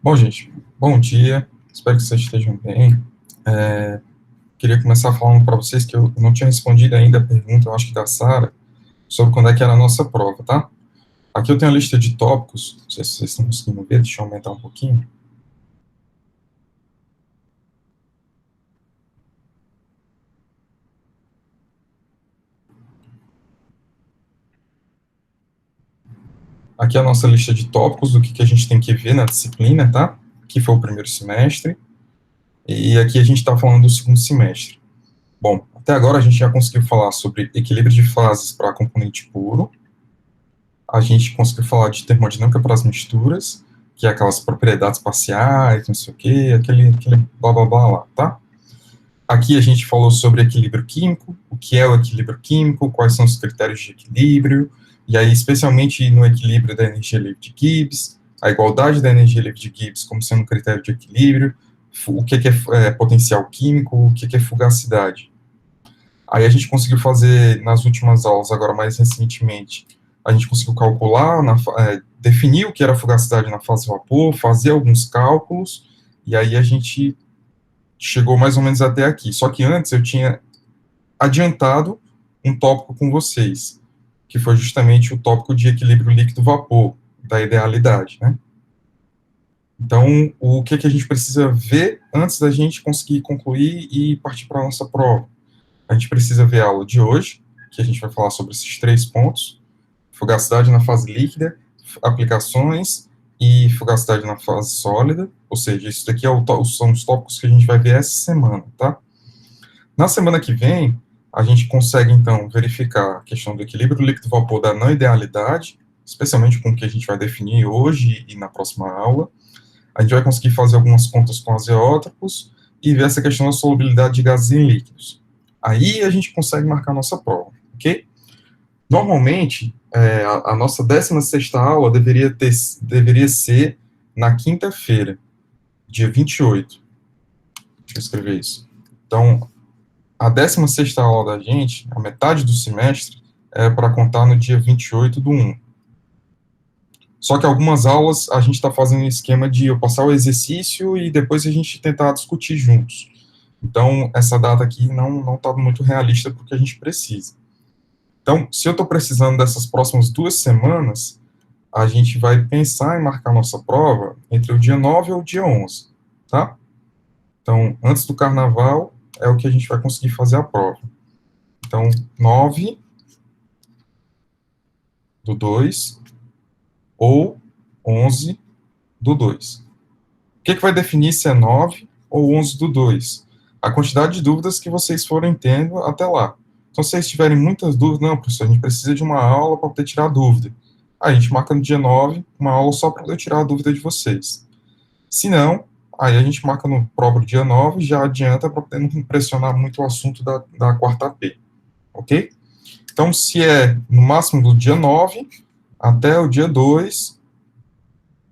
Bom, gente, bom dia, espero que vocês estejam bem. Queria começar falando para vocês que eu não tinha respondido ainda a pergunta, eu acho que da Sara, sobre quando é que era a nossa prova, tá? Aqui eu tenho a lista de tópicos, não sei se vocês estão conseguindo ver, deixa eu aumentar um pouquinho. Aqui é a nossa lista de tópicos, do que a gente tem que ver na disciplina, tá? Aqui foi o primeiro semestre, e aqui a gente está falando do segundo semestre. Bom, até agora a gente já conseguiu falar sobre equilíbrio de fases para componente puro, a gente conseguiu falar de termodinâmica para as misturas, que é aquelas propriedades parciais, não sei o quê, aquele blá blá blá lá, tá? Aqui a gente falou sobre equilíbrio químico, o que é o equilíbrio químico, quais são os critérios de equilíbrio, e aí especialmente no equilíbrio da energia livre de Gibbs, a igualdade da energia livre de Gibbs como sendo um critério de equilíbrio, o que é potencial químico, o que é fugacidade. Aí a gente conseguiu fazer, nas últimas aulas, agora mais recentemente, a gente conseguiu calcular, definir o que era fugacidade na fase vapor, fazer alguns cálculos, e aí a gente chegou mais ou menos até aqui. Só que antes eu tinha adiantado um tópico com vocês, que foi justamente o tópico de equilíbrio líquido-vapor, da idealidade, né? Então, o que a gente precisa ver antes da gente conseguir concluir e partir para a nossa prova? A gente precisa ver a aula de hoje, que a gente vai falar sobre esses 3 pontos, fugacidade na fase líquida, aplicações e fugacidade na fase sólida, ou seja, isso daqui são os tópicos que a gente vai ver essa semana, tá? Na semana que vem, a gente consegue, então, verificar a questão do equilíbrio líquido-vapor da não idealidade, especialmente com o que a gente vai definir hoje e na próxima aula. A gente vai conseguir fazer algumas contas com azeótropos e ver essa questão da solubilidade de gases em líquidos. Aí a gente consegue marcar a nossa prova, ok? Normalmente, a nossa 16ª aula deveria ser na quinta-feira, dia 28. Deixa eu escrever isso. Então, a 16ª aula da gente, a metade do semestre, é para contar no dia 28/1. Só que algumas aulas a gente está fazendo um esquema de eu passar o exercício e depois a gente tentar discutir juntos. Então, essa data aqui não está muito realista para o que a gente precisa. Então, se eu estou precisando dessas próximas 2 semanas, a gente vai pensar em marcar nossa prova entre o dia 9 e o dia 11, tá? Então, antes do carnaval, é o que a gente vai conseguir fazer a prova. Então, 9/2 ou 11/2. O que vai definir se é 9 ou 11/2? A quantidade de dúvidas que vocês forem tendo até lá. Então, se vocês tiverem muitas dúvidas, não, professor, a gente precisa de uma aula para poder tirar a dúvida. Aí a gente marca no dia 9, uma aula só para poder tirar a dúvida de vocês. Se não, aí a gente marca no próprio dia 9, já adianta para poder não pressionar muito o assunto da quarta P, ok? Então, se é no máximo do dia 9 até o dia 2,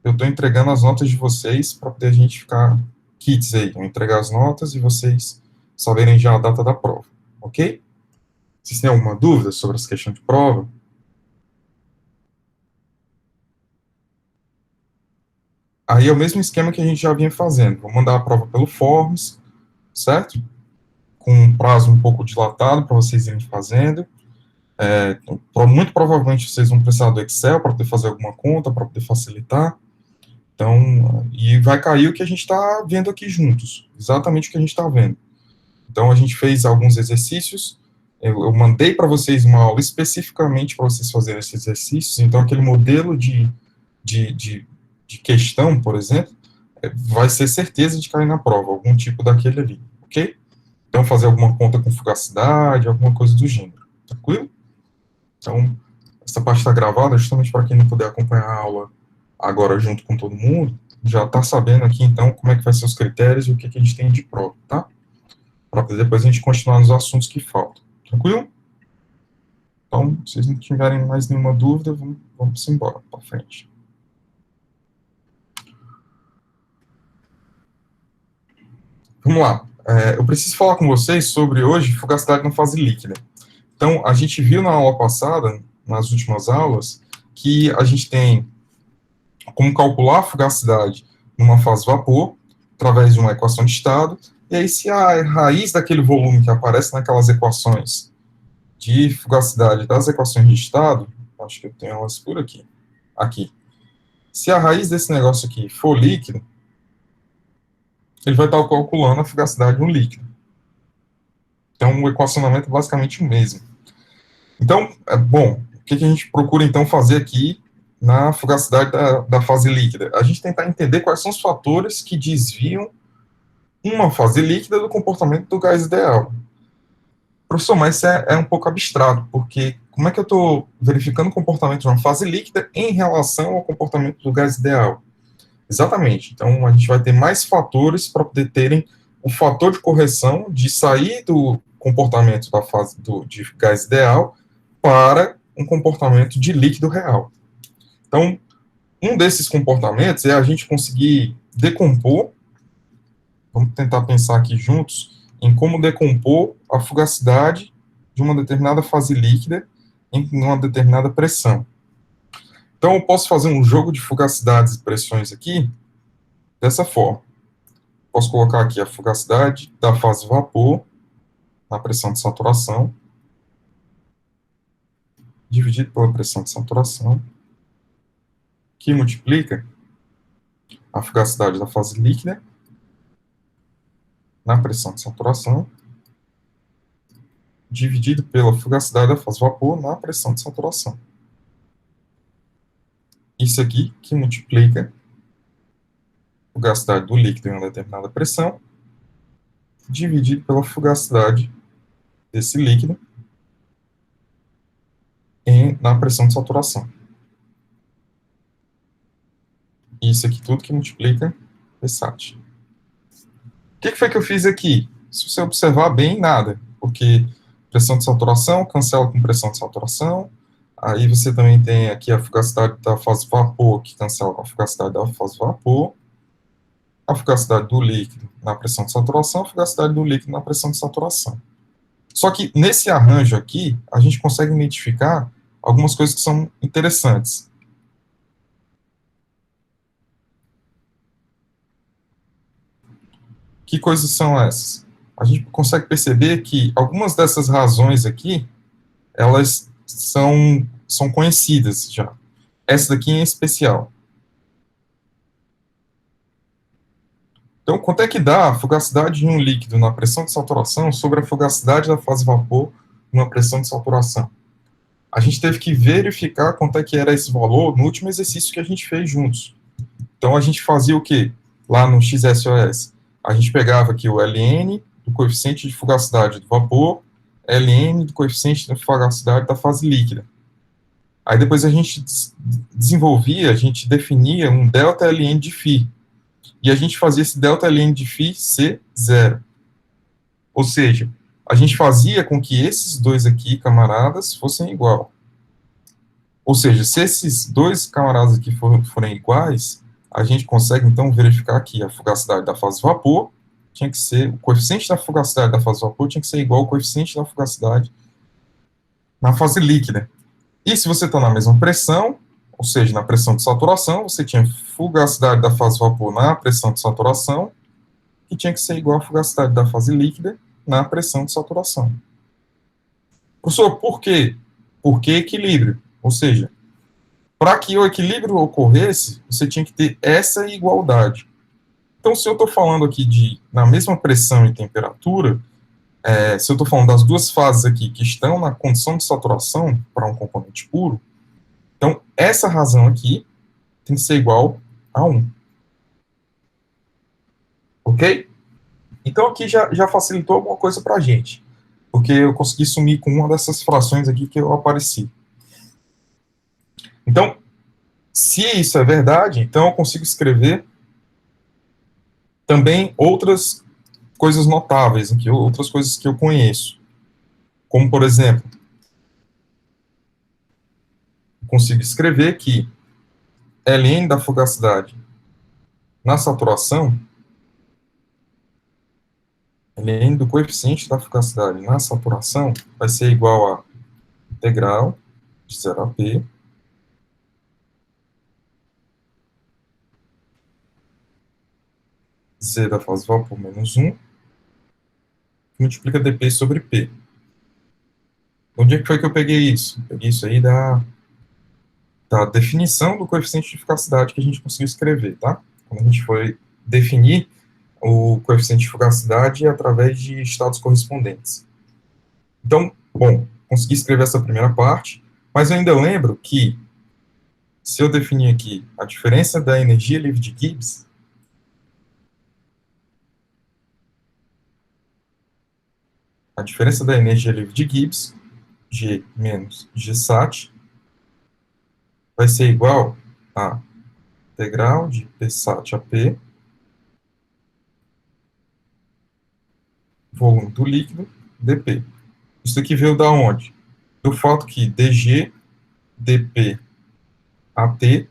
eu estou entregando as notas de vocês para poder a gente ficar kits aí, eu entregar as notas e vocês saberem já a data da prova, ok? Vocês têm alguma dúvida sobre essa questão de prova? Aí é o mesmo esquema que a gente já vinha fazendo. Vou mandar a prova pelo Forms, certo? Com um prazo um pouco dilatado para vocês irem fazendo. Muito provavelmente vocês vão precisar do Excel para poder fazer alguma conta, para poder facilitar. Então, e vai cair o que a gente está vendo aqui juntos. Exatamente o que a gente está vendo. Então, a gente fez alguns exercícios. Eu mandei para vocês uma aula especificamente para vocês fazerem esses exercícios. Então, aquele modelo de questão, por exemplo, vai ser certeza de cair na prova, algum tipo daquele ali, ok? Então, fazer alguma conta com fugacidade, alguma coisa do gênero, tranquilo? Então, essa parte está gravada justamente para quem não puder acompanhar a aula agora junto com todo mundo, já está sabendo aqui, então, como é que vai ser os critérios e o que a gente tem de prova, tá? Para depois a gente continuar nos assuntos que faltam, tranquilo? Então, se vocês não tiverem mais nenhuma dúvida, vamos embora, para frente. Vamos lá. Eu preciso falar com vocês sobre, hoje, fugacidade na fase líquida. Então, a gente viu na aula passada, nas últimas aulas, que a gente tem como calcular a fugacidade numa fase vapor, através de uma equação de estado, e aí se a raiz daquele volume que aparece naquelas equações de fugacidade das equações de estado, acho que eu tenho elas por aqui. Se a raiz desse negócio aqui for líquido, ele vai estar calculando a fugacidade no líquido. Então, o equacionamento é basicamente o mesmo. Então, bom, o que a gente procura, então, fazer aqui na fugacidade da fase líquida? A gente tentar entender quais são os fatores que desviam uma fase líquida do comportamento do gás ideal. Professor, mas isso é um pouco abstrato, porque como é que eu estou verificando o comportamento de uma fase líquida em relação ao comportamento do gás ideal? Exatamente. Então, a gente vai ter mais fatores para poder terem o fator de correção de sair do comportamento da fase de gás ideal para um comportamento de líquido real. Então, um desses comportamentos é a gente conseguir decompor, vamos tentar pensar aqui juntos, em como decompor a fugacidade de uma determinada fase líquida em uma determinada pressão. Então, eu posso fazer um jogo de fugacidades e pressões aqui, dessa forma. Posso colocar aqui a fugacidade da fase vapor na pressão de saturação, dividido pela pressão de saturação, que multiplica a fugacidade da fase líquida na pressão de saturação, dividido pela fugacidade da fase vapor na pressão de saturação. Isso aqui que multiplica a fugacidade do líquido em uma determinada pressão, dividido pela fugacidade desse líquido na pressão de saturação. Isso aqui tudo que multiplica Psat. O que foi que eu fiz aqui? Se você observar bem, nada, porque pressão de saturação cancela com pressão de saturação, aí você também tem aqui a fugacidade da fase vapor, que cancela com a fugacidade da fase vapor, a fugacidade do líquido na pressão de saturação, a fugacidade do líquido na pressão de saturação. Só que nesse arranjo aqui, a gente consegue identificar algumas coisas que são interessantes. Que coisas são essas? A gente consegue perceber que algumas dessas razões aqui, elas são conhecidas já. Essa daqui em especial. Então, quanto é que dá a fugacidade de um líquido na pressão de saturação sobre a fugacidade da fase vapor numa pressão de saturação? A gente teve que verificar quanto é que era esse valor no último exercício que a gente fez juntos. Então, a gente fazia o quê? Lá no XSOS. A gente pegava aqui o Ln do coeficiente de fugacidade do vapor, Ln do coeficiente de fugacidade da fase líquida. Aí depois a gente desenvolvia, a gente definia um ΔLn de φ. E a gente fazia esse ΔLn de φ ser zero. Ou seja, a gente fazia com que esses dois aqui, camaradas, fossem igual. Ou seja, se esses dois camaradas aqui forem iguais, a gente consegue, então, verificar que a fugacidade da fase vapor tinha que ser, o coeficiente da fugacidade da fase vapor tinha que ser igual ao coeficiente da fugacidade na fase líquida. E se você está na mesma pressão, ou seja, na pressão de saturação, você tinha fugacidade da fase vapor na pressão de saturação, que tinha que ser igual à fugacidade da fase líquida na pressão de saturação. Professor, por quê? Por que equilíbrio? Ou seja, para que o equilíbrio ocorresse, você tinha que ter essa igualdade. Então, se eu estou falando aqui na mesma pressão e temperatura, se eu estou falando das duas fases aqui que estão na condição de saturação para um componente puro, então, essa razão aqui tem que ser igual a 1. Ok? Então, aqui já facilitou alguma coisa para a gente, porque eu consegui sumir com uma dessas frações aqui que eu apareci. Então, se isso é verdade, então eu consigo escrever também outras coisas notáveis, aqui, outras coisas que eu conheço. Como, por exemplo, eu consigo escrever que Ln da fugacidade na saturação, Ln do coeficiente da fugacidade na saturação vai ser igual a integral de 0 a p Z da fase vapor menos 1, multiplica dP sobre P. Onde é que foi que eu peguei isso? Eu peguei isso aí da definição do coeficiente de fugacidade que a gente conseguiu escrever, tá? Quando a gente foi definir o coeficiente de fugacidade através de estados correspondentes. Então, bom, consegui escrever essa primeira parte, mas eu ainda lembro que, se eu definir aqui a diferença da energia livre de Gibbs, a diferença da energia livre de Gibbs, G menos Gsat, vai ser igual a integral de Psat a P, volume do líquido, dP. Isso aqui veio da onde? Do fato que dG, dP, AT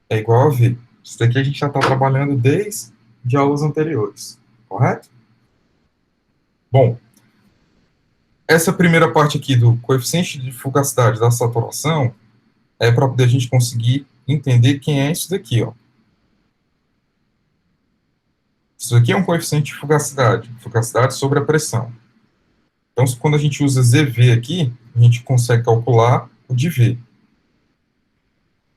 é igual a V. Isso daqui a gente já está trabalhando desde aulas anteriores, correto? Bom, essa primeira parte aqui do coeficiente de fugacidade da saturação é para poder a gente conseguir entender quem é isso daqui, ó. Isso aqui é um coeficiente de fugacidade sobre a pressão. Então, quando a gente usa ZV aqui, a gente consegue calcular o de V.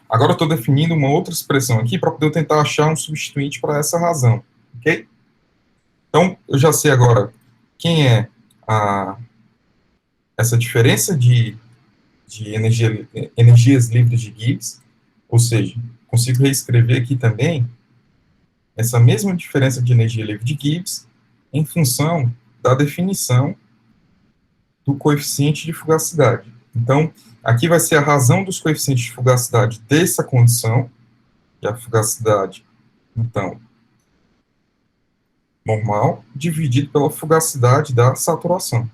Agora eu estou definindo uma outra expressão aqui para poder tentar achar um substituinte para essa razão, ok? Então, eu já sei agora quem é essa diferença de energias livres de Gibbs, ou seja, consigo reescrever aqui também essa mesma diferença de energia livre de Gibbs em função da definição do coeficiente de fugacidade. Então, aqui vai ser a razão dos coeficientes de fugacidade dessa condição, que é a fugacidade, então, normal, dividido pela fugacidade da saturação.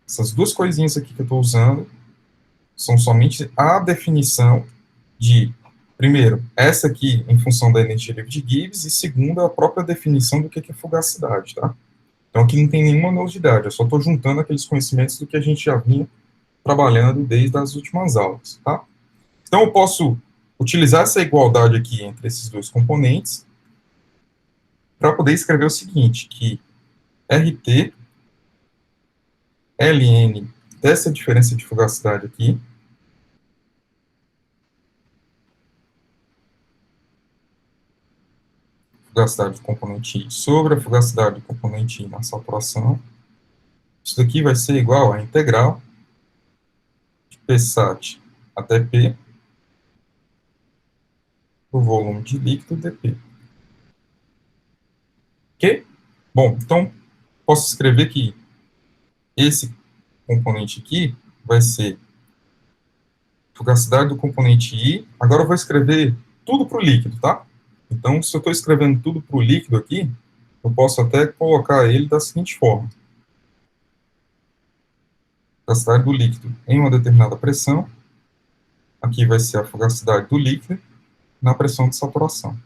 Essas duas coisinhas aqui que eu estou usando são somente a definição de, primeiro, essa aqui em função da energia livre de Gibbs, e segundo, a própria definição do que é fugacidade, tá? Então aqui não tem nenhuma novidade, eu só estou juntando aqueles conhecimentos do que a gente já vinha trabalhando desde as últimas aulas, tá? Então eu posso utilizar essa igualdade aqui entre esses dois componentes para poder escrever o seguinte, que RT ln dessa diferença de fugacidade aqui fugacidade do componente I sobre a fugacidade do componente I na saturação. Isso daqui vai ser igual a integral de Psat até P o volume de líquido dP. Ok? Bom, então, posso escrever que esse componente aqui vai ser fugacidade do componente I. Agora eu vou escrever tudo para o líquido, tá? Então, se eu estou escrevendo tudo para o líquido aqui, eu posso até colocar ele da seguinte forma. Fugacidade do líquido em uma determinada pressão. Aqui vai ser a fugacidade do líquido na pressão de saturação.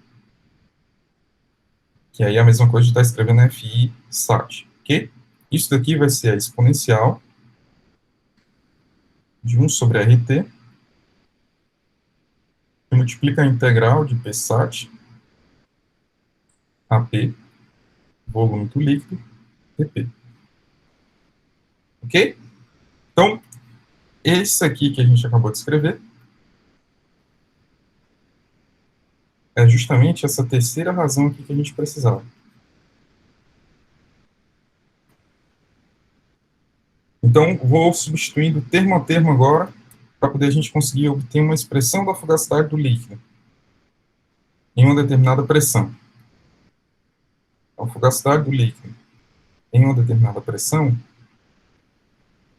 Que aí é a mesma coisa de estar escrevendo FI SAT, ok? Isso daqui vai ser a exponencial de 1 sobre RT, que multiplica a integral de Psat a P, volume do líquido, dP. Ok? Então, esse aqui que a gente acabou de escrever é justamente essa terceira razão aqui que a gente precisava. Então, vou substituindo termo a termo agora, para poder a gente conseguir obter uma expressão da fugacidade do líquido em uma determinada pressão. A fugacidade do líquido em uma determinada pressão,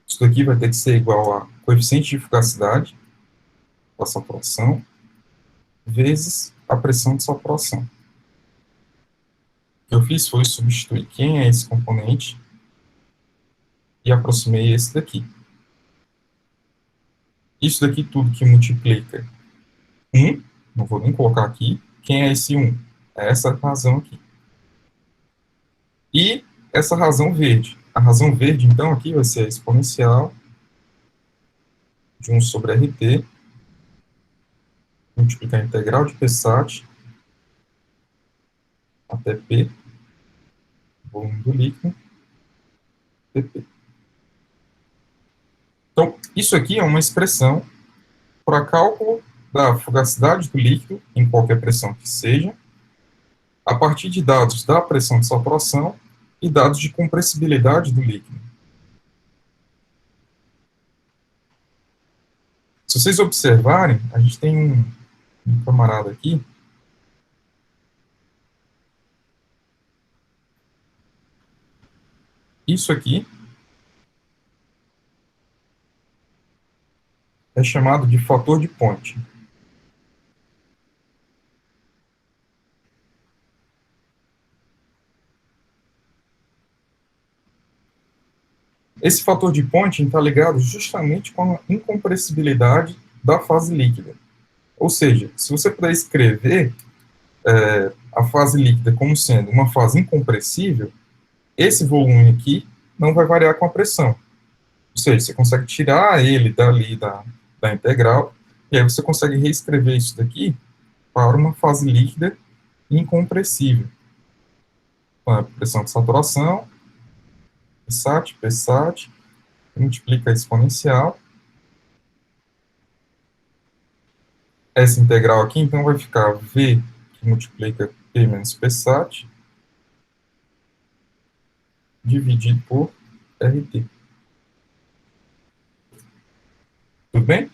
isso daqui vai ter que ser igual a coeficiente de fugacidade da saturação vezes a pressão de saturação. O que eu fiz foi substituir quem é esse componente e aproximei esse daqui. Isso daqui tudo que multiplica 1, não vou nem colocar aqui, quem é esse 1? É essa razão aqui. E essa razão verde. A razão verde, então, aqui vai ser a exponencial de 1 sobre RT, multiplicar a integral de Psat até P, volume do líquido, pp. Então, isso aqui é uma expressão para cálculo da fugacidade do líquido, em qualquer pressão que seja, a partir de dados da pressão de saturação e dados de compressibilidade do líquido. Se vocês observarem, a gente tem um camarada aqui, isso aqui é chamado de fator de Ponte. Esse fator de Ponte está ligado justamente com a incompressibilidade da fase líquida. Ou seja, se você puder escrever a fase líquida como sendo uma fase incompressível, esse volume aqui não vai variar com a pressão. Ou seja, você consegue tirar ele dali da integral, e aí você consegue reescrever isso daqui para uma fase líquida incompressível. Então, a pressão de saturação, Psat, Psat, multiplica a exponencial. Essa integral aqui, então, vai ficar V, que multiplica P menos Psat, dividido por RT. Tudo bem?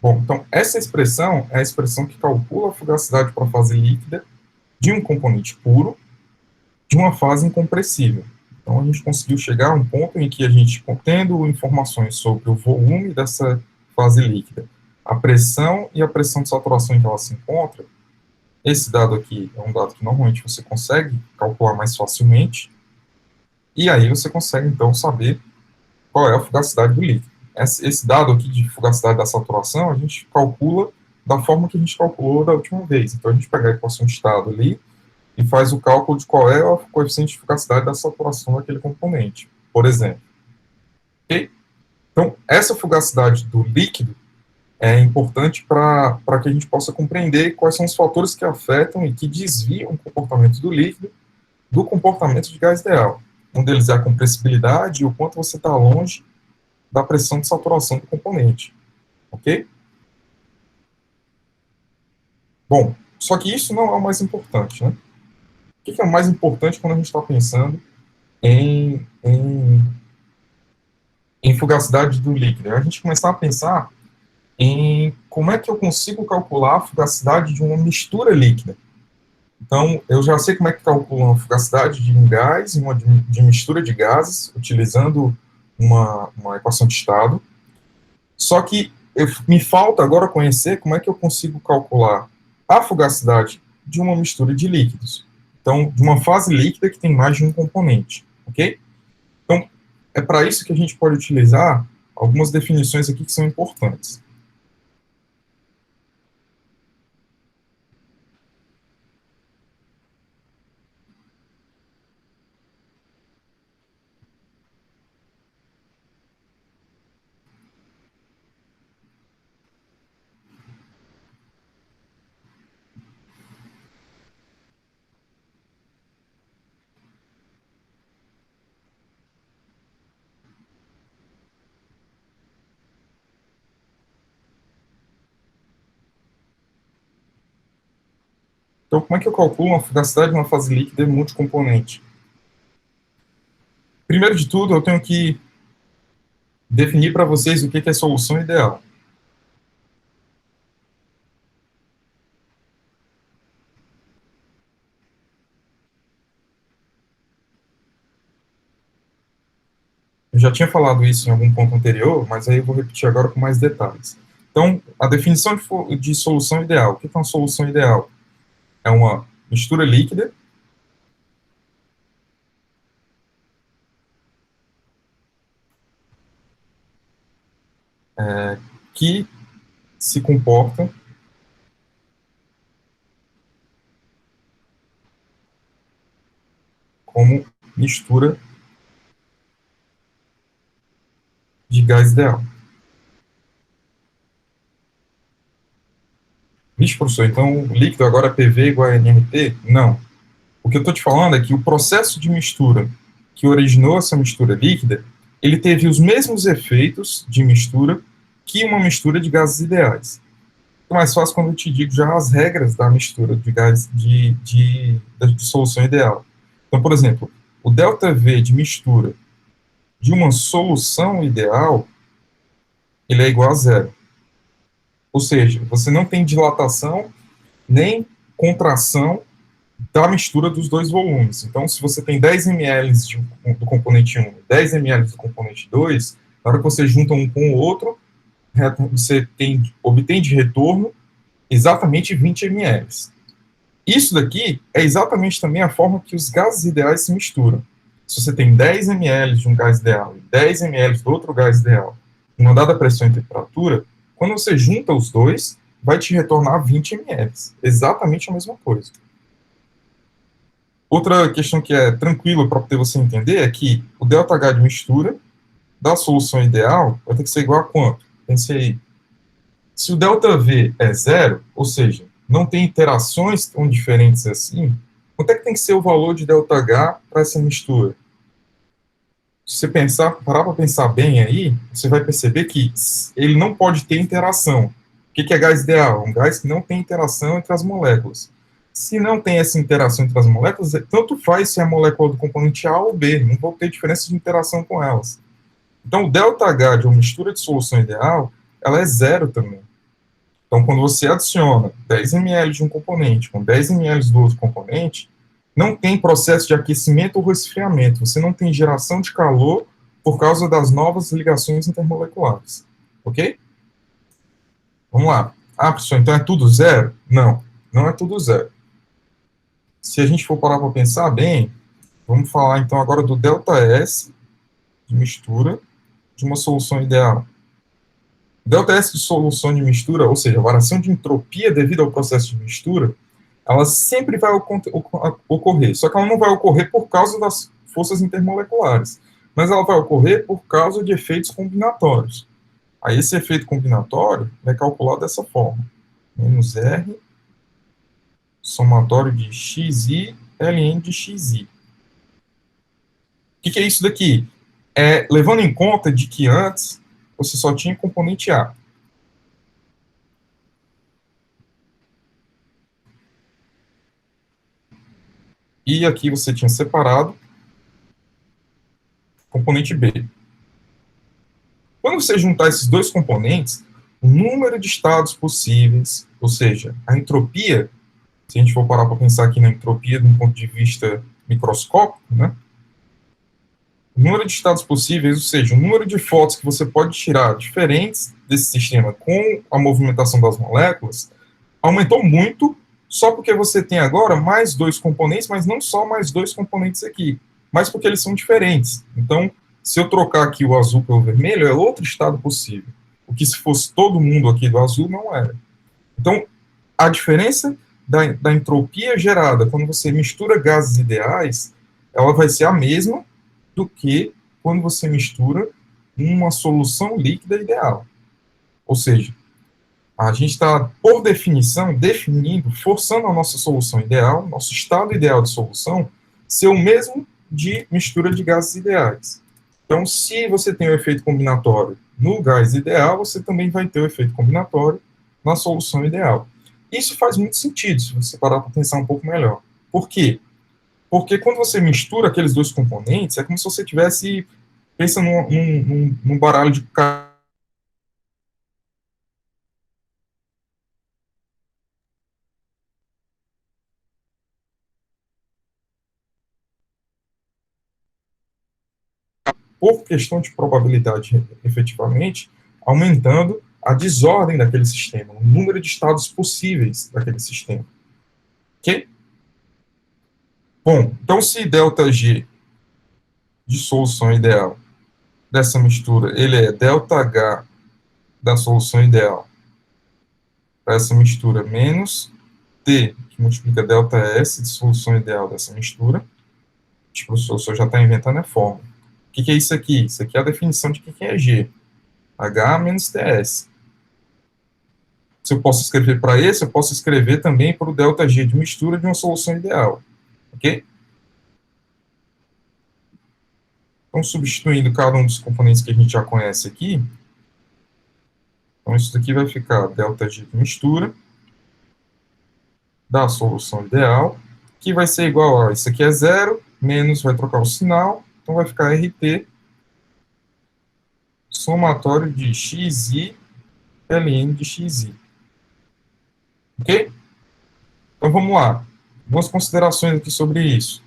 Bom, então, essa expressão é a expressão que calcula a fugacidade para a fase líquida de um componente puro de uma fase incompressível. Então, a gente conseguiu chegar a um ponto em que a gente, tendo informações sobre o volume dessa fase líquida, a pressão e a pressão de saturação em que ela se encontra, esse dado aqui é um dado que normalmente você consegue calcular mais facilmente, e aí você consegue, então, saber qual é a fugacidade do líquido. Esse dado aqui de fugacidade da saturação, a gente calcula da forma que a gente calculou da última vez. Então, a gente pega a equação de estado ali e faz o cálculo de qual é o coeficiente de fugacidade da saturação daquele componente, por exemplo. Ok? Então, essa fugacidade do líquido é importante para que a gente possa compreender quais são os fatores que afetam e que desviam o comportamento do líquido do comportamento de gás ideal. Um deles é a compressibilidade e o quanto você está longe da pressão de saturação do componente. Ok? Bom, só que isso não é o mais importante, né? O que é o mais importante quando a gente está pensando em fugacidade do líquido? A gente começar a pensar em como é que eu consigo calcular a fugacidade de uma mistura líquida. Então, eu já sei como é que calcula a fugacidade de um gás, de mistura de gases, utilizando uma equação de estado. Só que me falta agora conhecer como é que eu consigo calcular a fugacidade de uma mistura de líquidos. Então, de uma fase líquida que tem mais de um componente, ok? Então, é para isso que a gente pode utilizar algumas definições aqui que são importantes. Então, como é que eu calculo a fugacidade de uma fase líquida multicomponente? Primeiro de tudo, eu tenho que definir para vocês o que é a solução ideal. Eu já tinha falado isso em algum ponto anterior, mas aí eu vou repetir agora com mais detalhes. Então, a definição de solução ideal. O que é uma solução ideal? É uma mistura líquida que se comporta como mistura de gás ideal. Vixe, professor, então o líquido agora é PV igual a NRT? Não. O que eu estou te falando é que o processo de mistura que originou essa mistura líquida, ele teve os mesmos efeitos de mistura que uma mistura de gases ideais. É mais fácil quando eu te digo já as regras da mistura de gás de solução ideal. Então, por exemplo, o ΔV de mistura de uma solução ideal, ele é igual a zero. Ou seja, você não tem dilatação nem contração da mistura dos dois volumes. Então, se você tem 10 ml do componente 1 e 10 ml do componente 2, na hora que você junta um com o outro, você obtém de retorno exatamente 20 ml. Isso daqui é exatamente também a forma que os gases ideais se misturam. Se você tem 10 ml de um gás ideal e 10 ml do outro gás ideal, em uma dada pressão e temperatura, quando você junta os dois, vai te retornar 20 ml. Exatamente a mesma coisa. Outra questão que é tranquila para poder você entender é que o ΔH de mistura da solução ideal vai ter que ser igual a quanto? Pense aí. Se o ΔV é zero, ou seja, não tem interações tão diferentes assim, quanto é que tem que ser o valor de ΔH para essa mistura? Se você parar para pensar bem aí, você vai perceber que ele não pode ter interação. O que é gás ideal? Um gás que não tem interação entre as moléculas. Se não tem essa interação entre as moléculas, tanto faz se é a molécula do componente A ou B, não vou ter diferença de interação com elas. Então, o ΔH de uma mistura de solução ideal, ela é zero também. Então, quando você adiciona 10 ml de um componente com 10 ml do outro componente, não tem processo de aquecimento ou resfriamento, você não tem geração de calor por causa das novas ligações intermoleculares. Ok? Vamos lá. Ah, professor, então é tudo zero? Não, não é tudo zero. Se a gente for parar para pensar bem, vamos falar então agora do ΔS de mistura de uma solução ideal. ΔS de solução de mistura, ou seja, a variação de entropia devido ao processo de mistura, ela sempre vai ocorrer, só que ela não vai ocorrer por causa das forças intermoleculares, mas ela vai ocorrer por causa de efeitos combinatórios. Aí esse efeito combinatório é calculado dessa forma, menos R, somatório de xi, ln de xi. O que é isso daqui? Levando em conta de que antes você só tinha componente A. E aqui você tinha separado componente B. Quando você juntar esses dois componentes, o número de estados possíveis, ou seja, a entropia, se a gente for parar para pensar aqui na entropia de um ponto de vista microscópico, né? O número de estados possíveis, ou seja, o número de fotos que você pode tirar diferentes desse sistema com a movimentação das moléculas, aumentou muito, só porque você tem agora mais dois componentes, mas não só mais dois componentes aqui, mas porque eles são diferentes. Então, se eu trocar aqui o azul pelo vermelho, é outro estado possível. O que se fosse todo mundo aqui do azul, não era. Então, a diferença da entropia gerada quando você mistura gases ideais, ela vai ser a mesma do que quando você mistura uma solução líquida ideal. Ou seja, a gente está, por definição, definindo, forçando a nossa solução ideal, nosso estado ideal de solução, ser o mesmo de mistura de gases ideais. Então, se você tem o efeito combinatório no gás ideal, você também vai ter o efeito combinatório na solução ideal. Isso faz muito sentido, se você parar para pensar um pouco melhor. Por quê? Porque quando você mistura aqueles dois componentes, é como se você estivesse pensando num baralho de por questão de probabilidade, efetivamente, aumentando a desordem daquele sistema, o número de estados possíveis daquele sistema. Ok? Bom, então se ΔG de solução ideal dessa mistura, ele é ΔH da solução ideal para essa mistura menos T, que multiplica ΔS de solução ideal dessa mistura. Tipo, o professor já está inventando a fórmula. O que é isso aqui? Isso aqui é a definição de que é G. H menos TS. Se eu posso escrever para esse, eu posso escrever também para o ΔG de mistura de uma solução ideal. ok? Então, substituindo cada um dos componentes que a gente já conhece aqui, então isso daqui vai ficar ΔG de mistura da solução ideal, que vai ser igual a, isso aqui é zero, menos, vai trocar o sinal, então vai ficar RT somatório de XI ln de XI. Ok? Então vamos lá. Algumas considerações aqui sobre isso.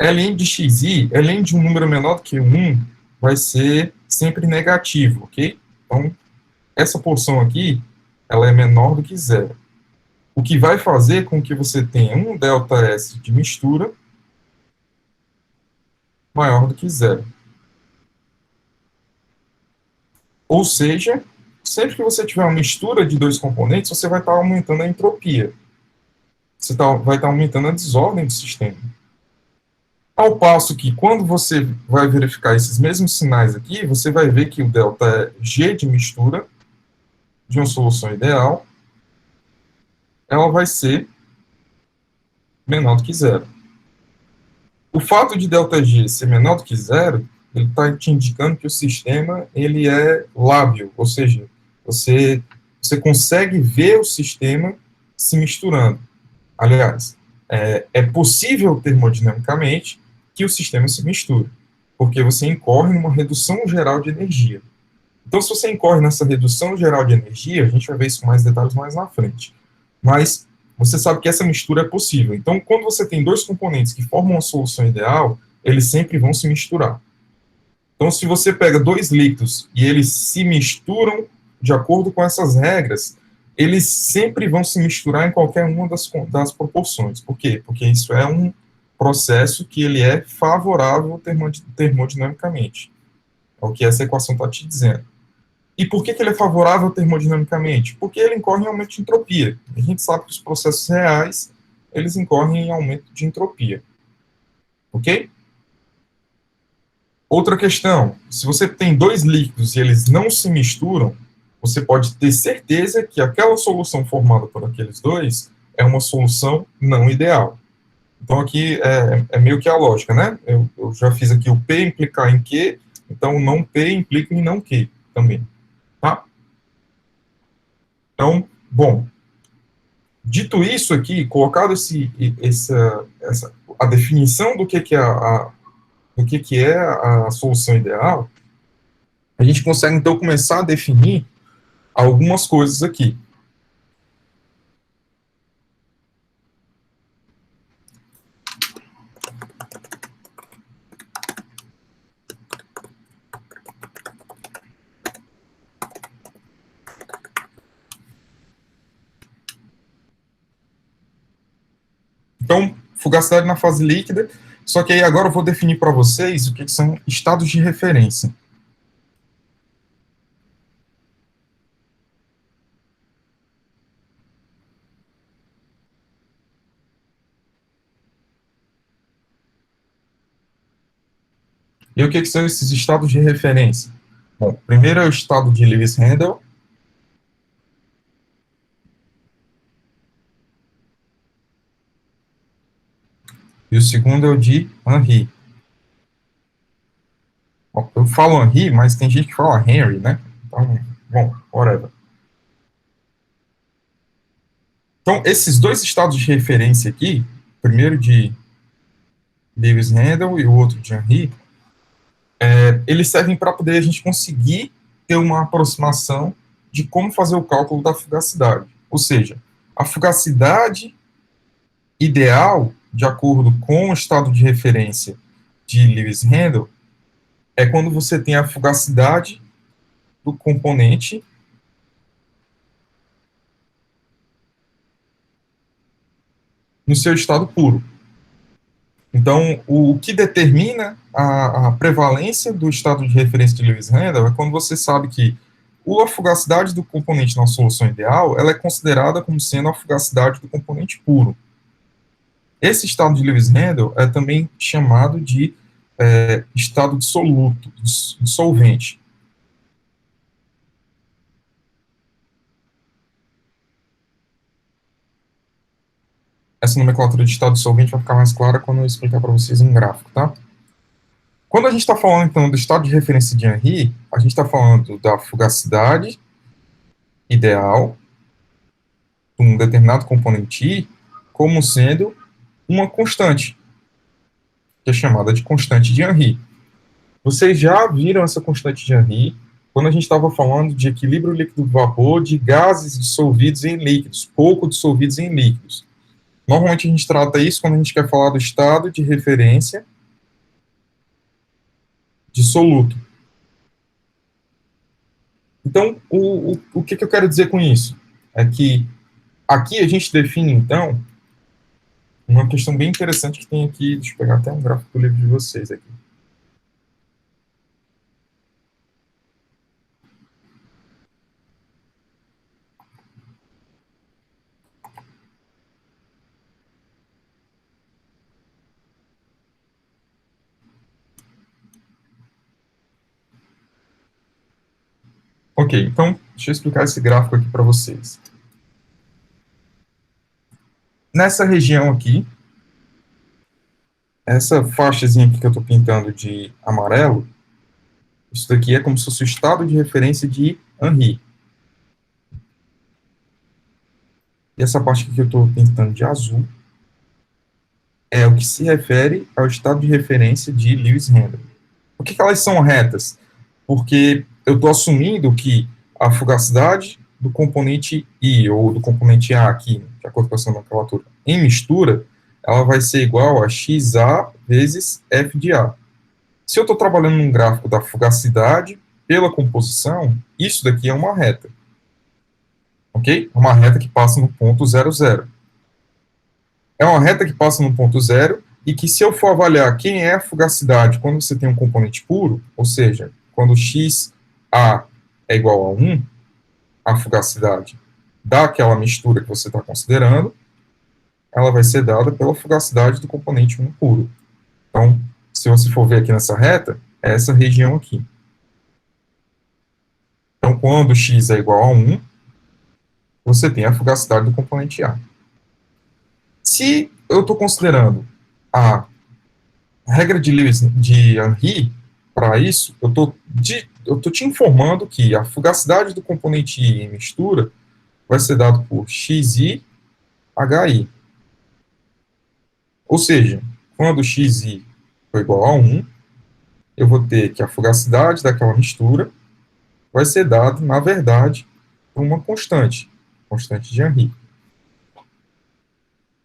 Ln de xi, ln de um número menor do que 1, vai ser sempre negativo, ok? Então, essa porção aqui, ela é menor do que zero. O que vai fazer com que você tenha um ΔS de mistura maior do que zero. Ou seja, sempre que você tiver uma mistura de dois componentes, você vai estar aumentando a entropia. Você vai estar aumentando a desordem do sistema. Ao passo que, quando você vai verificar esses mesmos sinais aqui, você vai ver que o delta é G de mistura de uma solução ideal, ela vai ser menor do que zero. O fato de ΔG ser menor do que zero, ele está te indicando que o sistema ele é lábil, ou seja, você consegue ver o sistema se misturando. Aliás, é possível termodinamicamente que o sistema se misture, porque você incorre numa redução geral de energia. Então, se você incorre nessa redução geral de energia, a gente vai ver isso com mais detalhes mais na frente. Mas você sabe que essa mistura é possível. Então, quando você tem dois componentes que formam uma solução ideal, eles sempre vão se misturar. Então, se você pega dois líquidos e eles se misturam de acordo com essas regras, eles sempre vão se misturar em qualquer uma das proporções. Por quê? Porque isso é um processo que ele é favorável termodinamicamente. É o que essa equação está te dizendo. E por que ele é favorável termodinamicamente? Porque ele incorre em aumento de entropia. A gente sabe que os processos reais, eles incorrem em aumento de entropia. Ok? Outra questão, se você tem dois líquidos e eles não se misturam, você pode ter certeza que aquela solução formada por aqueles dois é uma solução não ideal. Então aqui é meio que a lógica, né? Eu já fiz aqui o P implicar em Q, então o não P implica em não Q também. Tá? Então, bom, dito isso aqui, colocado a definição do que é a solução ideal, a gente consegue então começar a definir algumas coisas aqui. Então, fugacidade na fase líquida, só que aí agora eu vou definir para vocês o que são estados de referência. E o que são esses estados de referência? Bom, primeiro é o estado de Lewis-Handel, e o segundo é o de Henry. Bom, eu falo Henry, mas tem gente que fala Henry, né? Então, bom, whatever. Então, esses dois estados de referência aqui, primeiro de Lewis-Handel e o outro de Henry, eles servem para poder a gente conseguir ter uma aproximação de como fazer o cálculo da fugacidade. Ou seja, a fugacidade ideal, de acordo com o estado de referência de Lewis-Handel, é quando você tem a fugacidade do componente no seu estado puro. Então, o que determina a prevalência do estado de referência de Lewis-Handel é quando você sabe que a fugacidade do componente na solução ideal ela é considerada como sendo a fugacidade do componente puro. Esse estado de Lewis-Handel é também chamado de estado dissoluto, dissolvente. essa nomenclatura de estado solvente vai ficar mais clara quando eu explicar para vocês um gráfico, tá? Quando a gente está falando, então, do estado de referência de Henry, a gente está falando da fugacidade ideal de um determinado componente I como sendo uma constante, que é chamada de constante de Henry. Vocês já viram essa constante de Henry quando a gente estava falando de equilíbrio líquido-vapor de gases dissolvidos em líquidos, pouco dissolvidos em líquidos. Normalmente a gente trata isso quando a gente quer falar do estado de referência de soluto. Então, o que eu quero dizer com isso? É que aqui a gente define, então, uma questão bem interessante que tem aqui, deixa eu pegar até um gráfico do livro de vocês aqui. Ok, então, deixa eu explicar esse gráfico aqui para vocês. Nessa região aqui, essa faixazinha aqui que eu estou pintando de amarelo, isso daqui é como se fosse o estado de referência de Henry. E essa parte aqui que eu estou pintando de azul é o que se refere ao estado de referência de Lewis Handel. Por que elas são retas? Porque eu estou assumindo que a fugacidade do componente I, ou do componente A aqui, de acordo com essa nomenclatura, em mistura, ela vai ser igual a XA vezes F de A. Se eu estou trabalhando num gráfico da fugacidade pela composição, isso daqui é uma reta. Ok? Uma reta que passa no ponto 0, 0. É uma reta que passa no ponto 0 e que, se eu for avaliar quem é a fugacidade quando você tem um componente puro, ou seja, quando XA é igual a 1, a fugacidade daquela mistura que você está considerando, ela vai ser dada pela fugacidade do componente 1 puro. Então, se você for ver aqui nessa reta, é essa região aqui. Então, quando x é igual a 1, você tem a fugacidade do componente A. Se eu estou considerando a regra de Lewis de Henry para isso, eu estou te informando que a fugacidade do componente I em mistura vai ser dado por xi hi. Ou seja, quando xi for igual a 1, eu vou ter que a fugacidade daquela mistura vai ser dada, na verdade, por uma constante de Henry.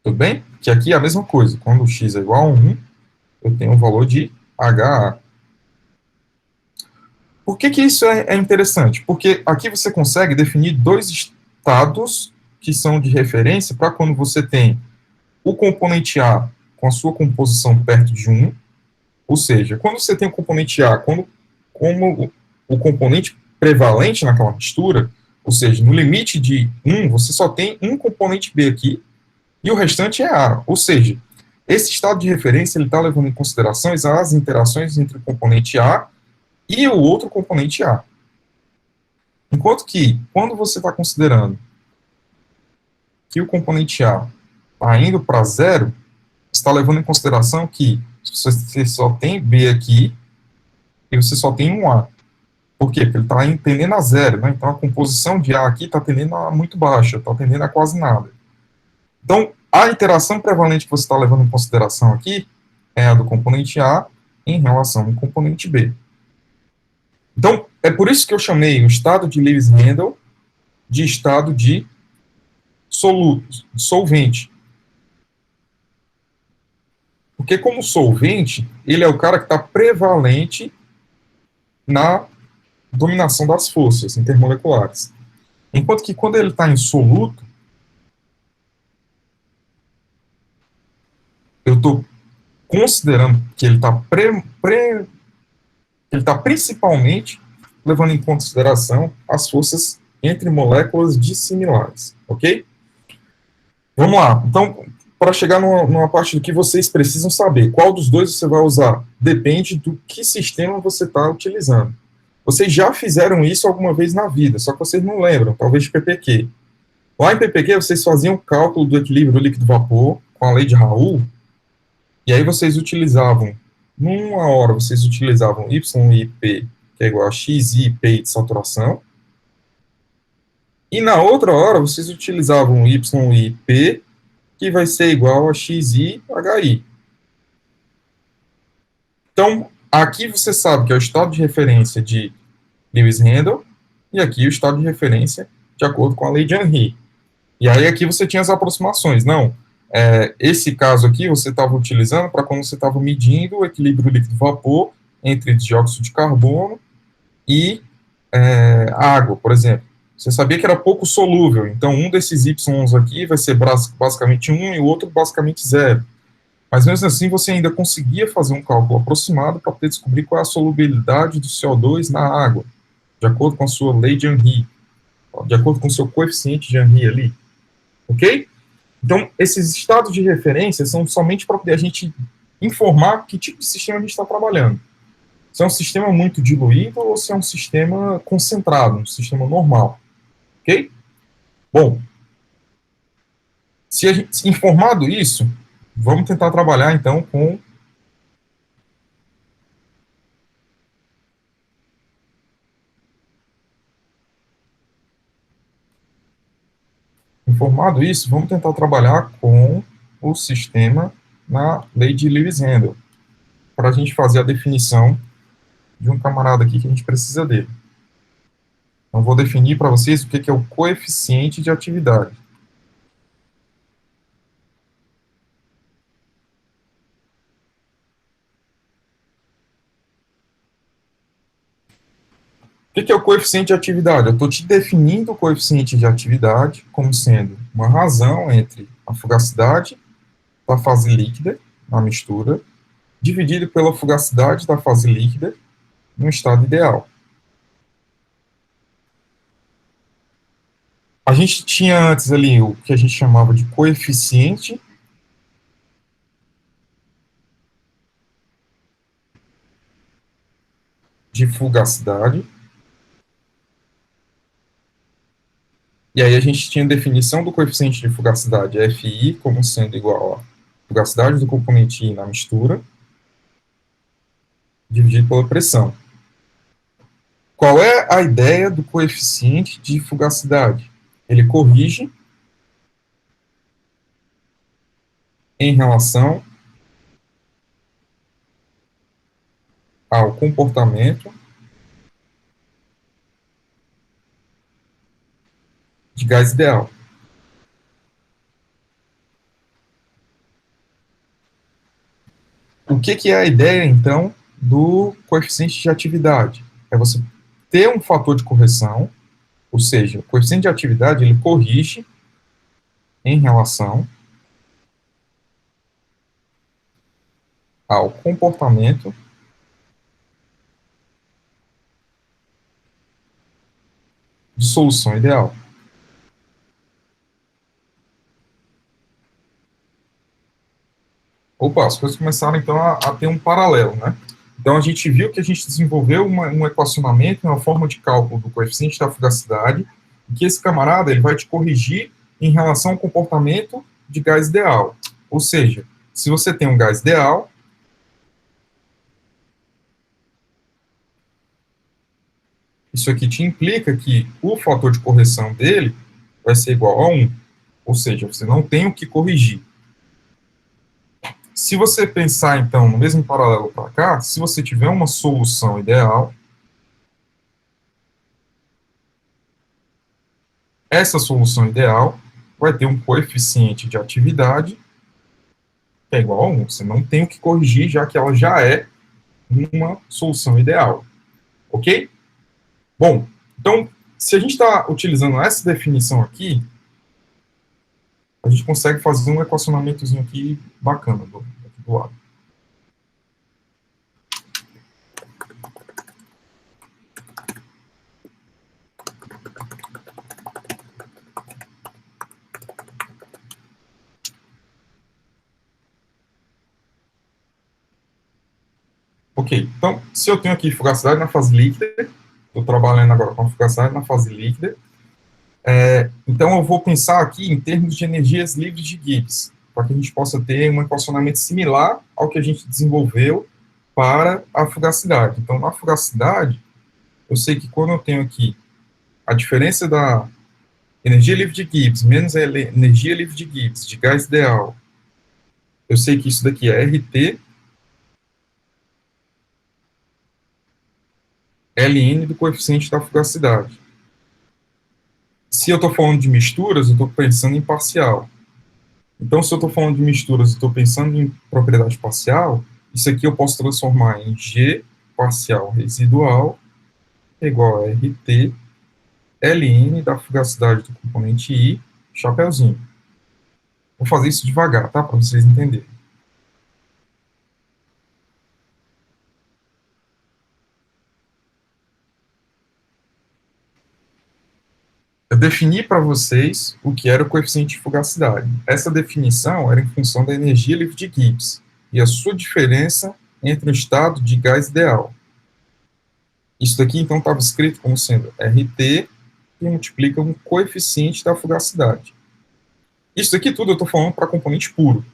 Tudo bem? Que aqui é a mesma coisa. Quando x é igual a 1, eu tenho o valor de HA. Por que isso é interessante? Porque aqui você consegue definir dois estados que são de referência para quando você tem o componente A com a sua composição perto de 1, ou seja, quando você tem o componente A como o componente prevalente naquela mistura, ou seja, no limite de 1, você só tem um componente B aqui, e o restante é A. Ou seja, esse estado de referência está levando em consideração as interações entre o componente A e o outro componente A. Enquanto que, quando você está considerando que o componente A está indo para 0, está levando em consideração que você só tem B aqui e você só tem um A. Por quê? Porque ele está tendendo a 0, né? Então a composição de A aqui está tendendo a muito baixa, está tendendo a quase nada. Então, a interação prevalente que você está levando em consideração aqui é a do componente A em relação ao componente B. Então, é por isso que eu chamei o estado de Lewis Handel de estado de solvente. Porque, como solvente, ele é o cara que está prevalente na dominação das forças intermoleculares. Enquanto que, quando ele está em soluto, eu estou considerando que ele está principalmente levando em consideração as forças entre moléculas dissimilares, ok? Vamos lá. Então, para chegar numa parte do que vocês precisam saber, qual dos dois você vai usar? Depende do que sistema você está utilizando. Vocês já fizeram isso alguma vez na vida, só que vocês não lembram, talvez de PPQ. Lá em PPQ, vocês faziam o cálculo do equilíbrio líquido-vapor com a lei de Raoult, e aí vocês utilizavam, numa hora vocês utilizavam Y e P, que é igual a X, I, P de saturação, e na outra hora vocês utilizavam Y e P, que vai ser igual a XI, HI. Então, aqui você sabe que é o estado de referência de Lewis-Handel, e aqui o estado de referência de acordo com a lei de Henry. E aí aqui você tinha as aproximações. Não, esse caso aqui você estava utilizando para quando você estava medindo o equilíbrio líquido-vapor entre dióxido de carbono e água, por exemplo. Você sabia que era pouco solúvel, então um desses Y aqui vai ser basicamente 1 e o outro basicamente 0. Mas mesmo assim você ainda conseguia fazer um cálculo aproximado para poder descobrir qual é a solubilidade do CO2 na água, de acordo com a sua lei de Henry, de acordo com o seu coeficiente de Henry ali, ok? Então, esses estados de referência são somente para poder a gente informar que tipo de sistema a gente está trabalhando. Se é um sistema muito diluído ou se é um sistema concentrado, um sistema normal, ok? Bom, se a gente, informado isso, vamos tentar trabalhar, então, com informado isso, vamos tentar trabalhar com o sistema na lei de Lewis-Handel, para a gente fazer a definição de um camarada aqui que a gente precisa dele. Então, vou definir para vocês o que é o coeficiente de atividade. O que é o coeficiente de atividade? Eu estou te definindo o coeficiente de atividade como sendo uma razão entre a fugacidade da fase líquida, na mistura, dividido pela fugacidade da fase líquida no estado ideal. A gente tinha antes ali o que a gente chamava de coeficiente de fugacidade. E aí a gente tinha a definição do coeficiente de fugacidade, FI, como sendo igual a fugacidade do componente I na mistura, dividido pela pressão. Qual é a ideia do coeficiente de fugacidade? Ele corrige em relação ao comportamento de gás ideal. O que é a ideia, então, do coeficiente de atividade? É você ter um fator de correção, ou seja, o coeficiente de atividade ele corrige em relação ao comportamento de solução ideal. Opa, as coisas começaram, então, a ter um paralelo, né? Então, a gente viu que a gente desenvolveu um equacionamento, uma forma de cálculo do coeficiente da fugacidade, e que esse camarada ele vai te corrigir em relação ao comportamento de gás ideal. Ou seja, se você tem um gás ideal, isso aqui te implica que o fator de correção dele vai ser igual a 1. Ou seja, você não tem o que corrigir. Se você pensar, então, no mesmo paralelo para cá, se você tiver uma solução ideal, essa solução ideal vai ter um coeficiente de atividade que é igual a 1. Você não tem o que corrigir, já que ela já é uma solução ideal. Ok? Bom, então, se a gente está utilizando essa definição aqui, a gente consegue fazer um equacionamentozinho aqui bacana do lado. Ok, então, se eu tenho aqui fugacidade na fase líquida, estou trabalhando agora com a fugacidade na fase líquida, então eu vou pensar aqui em termos de energias livres de Gibbs, para que a gente possa ter um equacionamento similar ao que a gente desenvolveu para a fugacidade. Então, na fugacidade, eu sei que quando eu tenho aqui a diferença da energia livre de Gibbs menos a energia livre de Gibbs de gás ideal, eu sei que isso daqui é RT ln do coeficiente da fugacidade. Se eu estou falando de misturas, eu estou pensando em parcial. Então, se eu estou falando de misturas e estou pensando em propriedade parcial, isso aqui eu posso transformar em G parcial residual igual a RT ln da fugacidade do componente I, chapeuzinho. Vou fazer isso devagar, tá? Para vocês entenderem. Eu defini para vocês o que era o coeficiente de fugacidade. Essa definição era em função da energia livre de Gibbs e a sua diferença entre o estado de gás ideal. Isso daqui, então, estava escrito como sendo RT que multiplica um coeficiente da fugacidade. Isso daqui tudo eu estou falando para componente puro.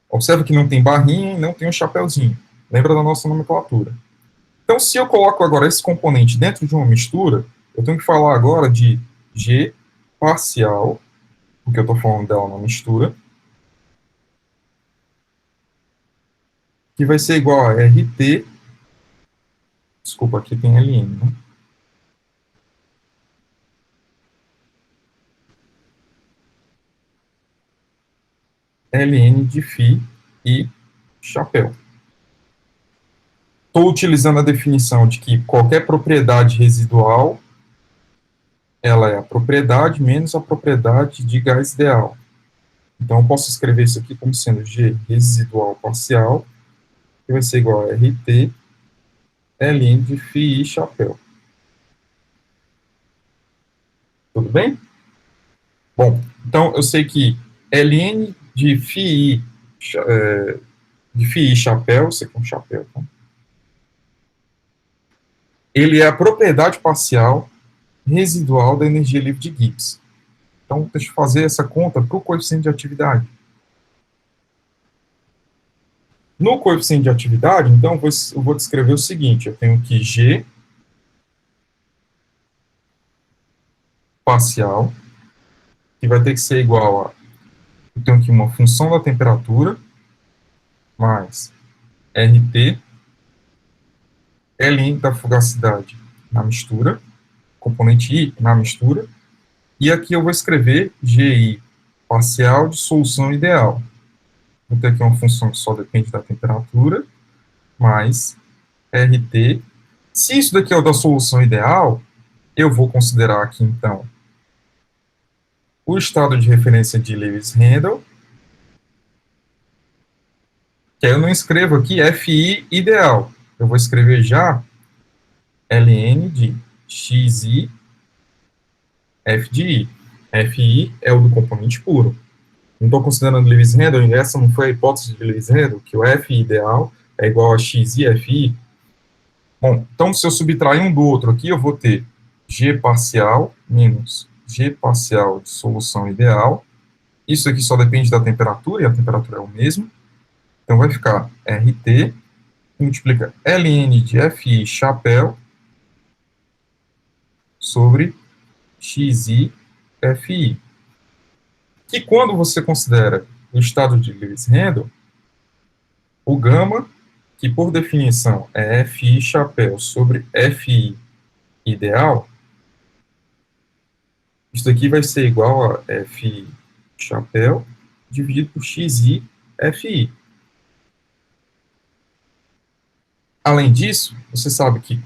Observa que não tem barrinha e não tem um chapeuzinho. Lembra da nossa nomenclatura. Então, se eu coloco agora esse componente dentro de uma mistura, eu tenho que falar agora de G parcial, porque eu estou falando dela na mistura, que vai ser igual a RT, desculpa, aqui tem LN, né? LN de φ e chapéu. Estou utilizando a definição de que qualquer propriedade residual ela é a propriedade menos a propriedade de gás ideal. Então, eu posso escrever isso aqui como sendo G residual parcial, que vai ser igual a RT ln de φ e chapéu. Tudo bem? Bom, então eu sei que ln de φ e chapéu, isso aqui é um chapéu, tá? Ele é a propriedade parcial residual da energia livre de Gibbs. Então, deixa eu fazer essa conta para o coeficiente de atividade. No coeficiente de atividade, então, eu vou descrever o seguinte, eu tenho que G parcial, que vai ter que ser igual a, eu tenho aqui uma função da temperatura, mais RT, Ln da fugacidade na mistura, componente I na mistura, e aqui eu vou escrever GI parcial de solução ideal. Vou ter aqui uma função que só depende da temperatura, mais RT. Se isso daqui é o da solução ideal, eu vou considerar aqui, então, o estado de referência de Lewis-Handel, que aí eu não escrevo aqui FI ideal. Eu vou escrever já ln de xi f de i. FI é o do componente puro. Não estou considerando Lewis-Handel, essa não foi a hipótese de Lewis-Handel, que o F ideal é igual a xi FI. Bom, então se eu subtrair um do outro aqui, eu vou ter G parcial menos G parcial de solução ideal. Isso aqui só depende da temperatura, e a temperatura é o mesmo. Então vai ficar RT, que multiplica ln de FI chapéu sobre xi FI. Que quando você considera o estado de Lewis-Handel, o gama, que por definição é FI chapéu sobre FI ideal, isso daqui vai ser igual a FI chapéu dividido por xi FI. Além disso, você sabe que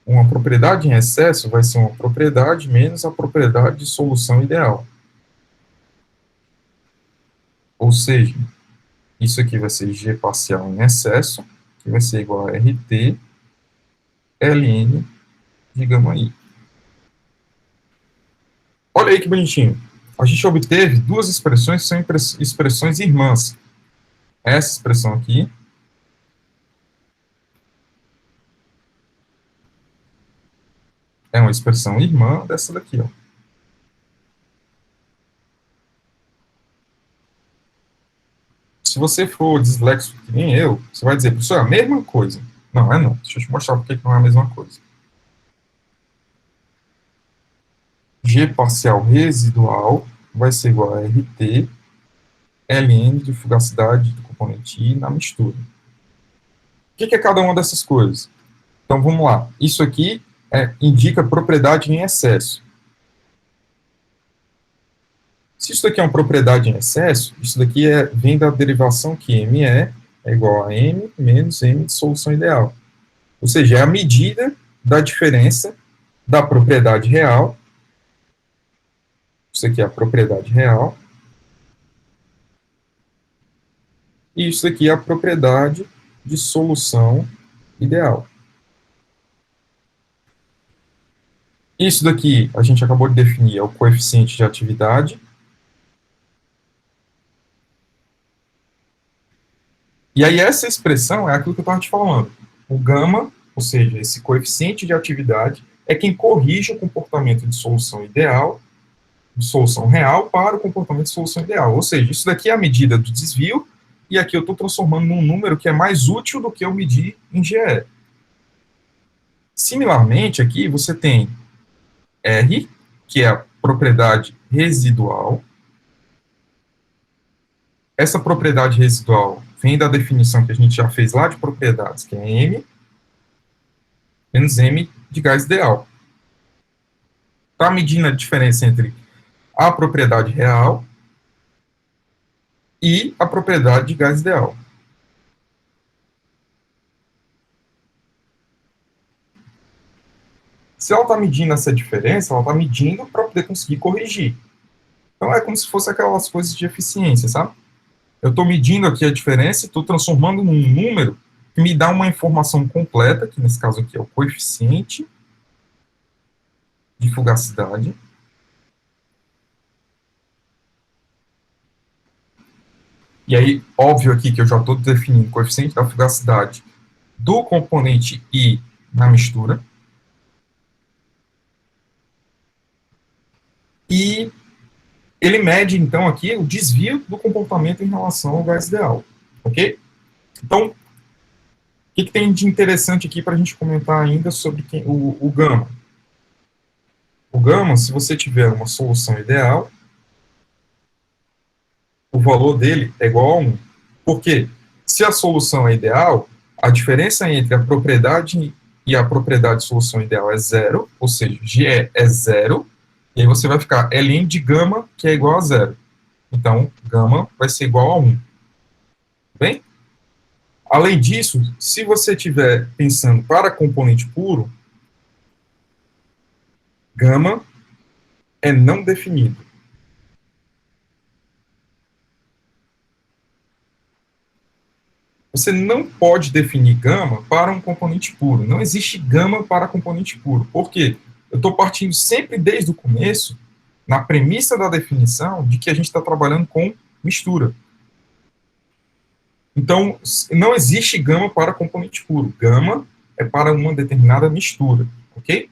uma propriedade em excesso vai ser uma propriedade menos a propriedade de solução ideal. Ou seja, isso aqui vai ser G parcial em excesso, que vai ser igual a RT ln de gama I. Olha aí que bonitinho. A gente obteve duas expressões que são expressões irmãs. Essa expressão aqui é uma expressão irmã dessa daqui, ó. se você for dislexo que nem eu, você vai dizer, professor, é a mesma coisa. Não, é não. Deixa eu te mostrar porque não é a mesma coisa. G parcial residual vai ser igual a RT, Ln de fugacidade do componente I na mistura. O que é cada uma dessas coisas? Então, vamos lá. Isso aqui indica propriedade em excesso. Se isso daqui é uma propriedade em excesso, isso daqui vem da derivação que ME é igual a M menos M de solução ideal. Ou seja, é a medida da diferença da propriedade real, isso aqui é a propriedade real, e isso aqui é a propriedade de solução ideal. Isso daqui a gente acabou de definir, é o coeficiente de atividade. E aí essa expressão é aquilo que eu estava te falando. O gama, ou seja, esse coeficiente de atividade, é quem corrige o comportamento de solução ideal, de solução real, para o comportamento de solução ideal. Ou seja, isso daqui é a medida do desvio, e aqui eu estou transformando num número que é mais útil do que eu medir em GE. Similarmente, aqui você tem R, que é a propriedade residual. Essa propriedade residual vem da definição que a gente já fez lá de propriedades, que é M menos M de gás ideal. Está medindo a diferença entre a propriedade real e a propriedade de gás ideal. Se ela está medindo essa diferença, ela está medindo para poder conseguir corrigir. Então é como se fosse aquelas coisas de eficiência, sabe? Eu estou medindo aqui a diferença e estou transformando num número que me dá uma informação completa, que nesse caso aqui é o coeficiente de fugacidade. E aí, óbvio aqui que eu já estou definindo o coeficiente da fugacidade do componente I na mistura. E ele mede, então, aqui o desvio do comportamento em relação ao gás ideal. Ok? Então, o que tem de interessante aqui para a gente comentar ainda sobre o gama? O gama, se você tiver uma solução ideal, o valor dele é igual a 1. Por quê? Se a solução é ideal, a diferença entre a propriedade e a propriedade de solução ideal é zero, ou seja, G é zero, e aí você vai ficar Ln de gama, que é igual a zero. Então, gama vai ser igual a 1. Bem? Além disso, se você estiver pensando para componente puro, gama é não definido. Você não pode definir gama para um componente puro. Não existe gama para componente puro. Por quê? Eu estou partindo sempre desde o começo, na premissa da definição, de que a gente está trabalhando com mistura. Então, não existe gama para componente puro. Gama é para uma determinada mistura, ok?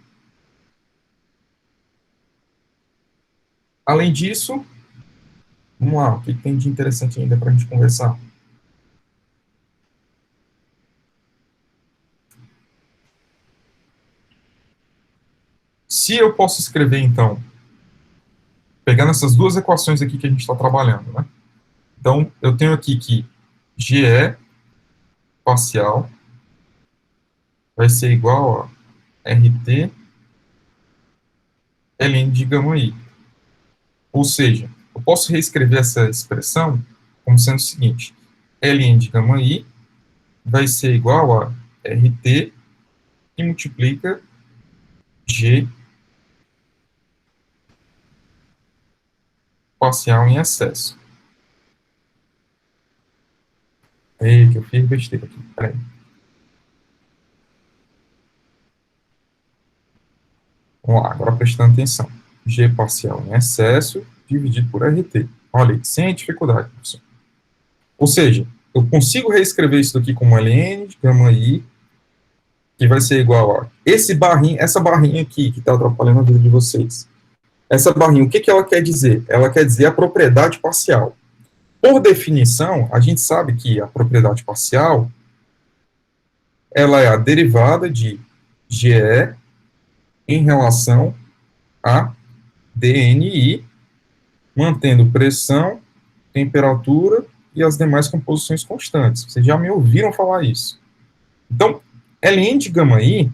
Além disso, vamos lá, o que tem de interessante ainda para a gente conversar? Se eu posso escrever, então, pegando essas duas equações aqui que a gente está trabalhando, né? Então, eu tenho aqui que GE parcial vai ser igual a RT Ln de gama I. Ou seja, eu posso reescrever essa expressão como sendo o seguinte: Ln de gama I vai ser igual a RT que multiplica G parcial em excesso. Ei, que eu fiz besteira aqui, peraí. Vamos lá, agora prestando atenção. G parcial em excesso dividido por RT. Olha aí, sem dificuldade, professor. Ou seja, eu consigo reescrever isso aqui como Ln de gama I, que vai ser igual a essa barrinha aqui, que está atrapalhando a vida de vocês. Essa barrinha, o que ela quer dizer? Ela quer dizer a propriedade parcial. Por definição, a gente sabe que a propriedade parcial ela é a derivada de GE em relação a DNI, mantendo pressão, temperatura e as demais composições constantes. Vocês já me ouviram falar isso. Então, Ln de gama I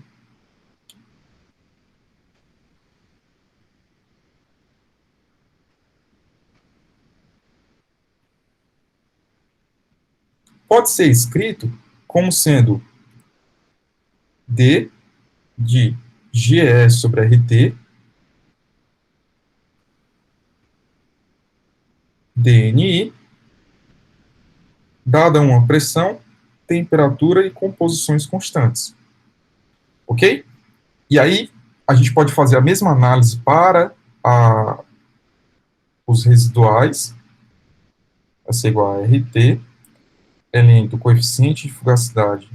pode ser escrito como sendo D de GE sobre RT, DNI, dada uma pressão, temperatura e composições constantes. Ok? E aí, a gente pode fazer a mesma análise para os residuais, vai ser igual a RT, Ln do coeficiente de fugacidade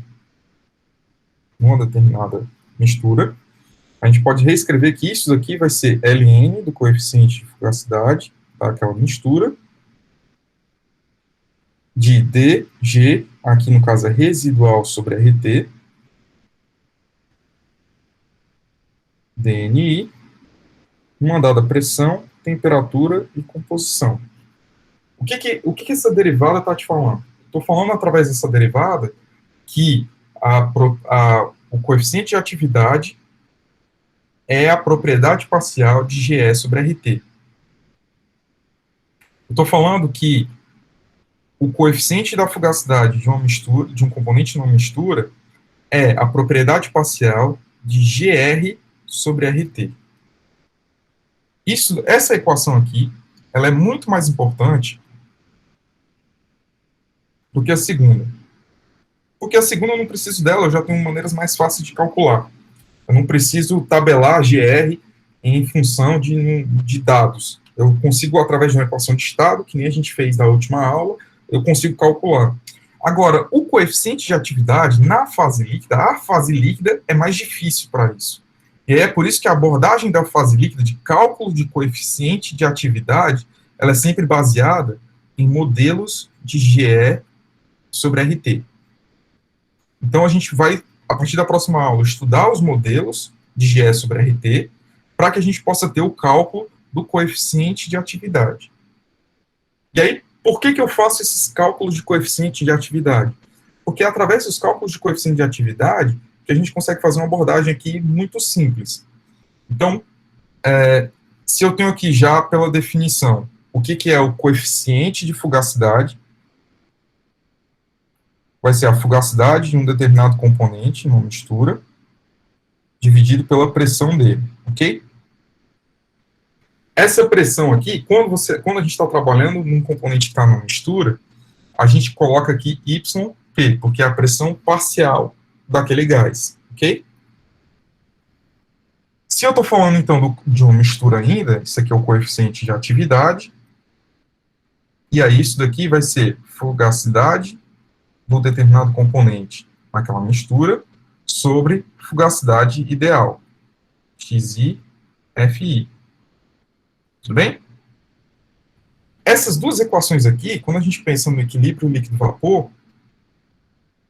numa determinada mistura. A gente pode reescrever que isso daqui vai ser Ln do coeficiente de fugacidade daquela mistura, de dg, aqui no caso é residual sobre RT, DNI, uma dada pressão, temperatura e composição. O que essa derivada está te falando? Estou falando através dessa derivada que o coeficiente de atividade é a propriedade parcial de GE sobre RT. Estou falando que o coeficiente da fugacidade de uma mistura, de um componente numa mistura, é a propriedade parcial de GR sobre RT. Essa equação aqui, ela é muito mais importante do que a segunda. Porque a segunda eu não preciso dela, eu já tenho maneiras mais fáceis de calcular. Eu não preciso tabelar GR em função de dados. Eu consigo, através de uma equação de estado, que nem a gente fez na última aula, eu consigo calcular. Agora, o coeficiente de atividade na fase líquida, a fase líquida é mais difícil para isso. E é por isso que a abordagem da fase líquida de cálculo de coeficiente de atividade, ela é sempre baseada em modelos de GE sobre RT. Então, a gente vai, a partir da próxima aula, estudar os modelos de GE sobre RT, para que a gente possa ter o cálculo do coeficiente de atividade. E aí, por que eu faço esses cálculos de coeficiente de atividade? Porque é através dos cálculos de coeficiente de atividade que a gente consegue fazer uma abordagem aqui muito simples. Então, se eu tenho aqui já pela definição o que é o coeficiente de fugacidade, vai ser a fugacidade de um determinado componente, numa mistura, dividido pela pressão dele, ok? Essa pressão aqui, quando a gente está trabalhando num componente que está numa mistura, a gente coloca aqui YP, porque é a pressão parcial daquele gás, ok? Se eu estou falando, então, de uma mistura ainda, isso aqui é o coeficiente de atividade, e aí isso daqui vai ser fugacidade do determinado componente naquela mistura sobre fugacidade ideal, XI, FI. Tudo bem? Essas duas equações aqui, quando a gente pensa no equilíbrio líquido-vapor,